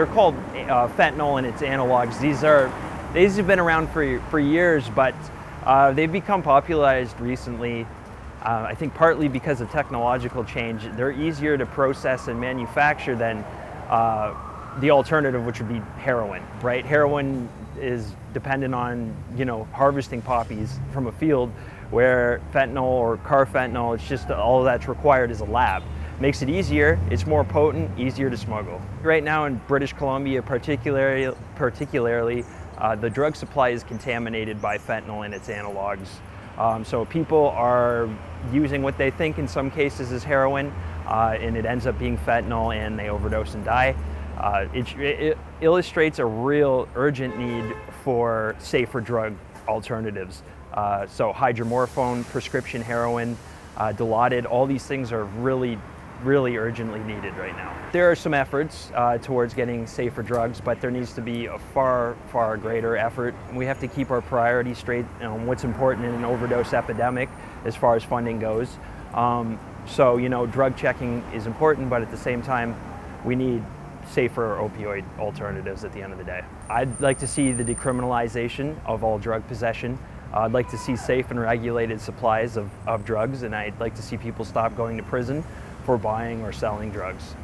They're called fentanyl and its analogs. These have been around for years, but they've become popularized recently. I think partly because of technological change. They're easier to process and manufacture than the alternative, which would be heroin, right? Heroin is dependent on, harvesting poppies from a field, where fentanyl or carfentanil, it's just all that's required is a lab. Makes it easier, it's more potent, easier to smuggle. Right now in British Columbia particularly, the drug supply is contaminated by fentanyl and its analogs. So people are using what they think in some cases is heroin, and it ends up being fentanyl, and they overdose and die. It illustrates a real urgent need for safer drug alternatives. So hydromorphone, prescription heroin, Dilaudid, all these things are really urgently needed right now. There are some efforts towards getting safer drugs, but there needs to be a far greater effort. We have to keep our priorities straight on what's important in an overdose epidemic as far as funding goes. So, drug checking is important, but at the same time, we need safer opioid alternatives at the end of the day. I'd like to see the decriminalization of all drug possession. I'd like to see safe and regulated supplies of drugs, and I'd like to see people stop going to prison for buying or selling drugs.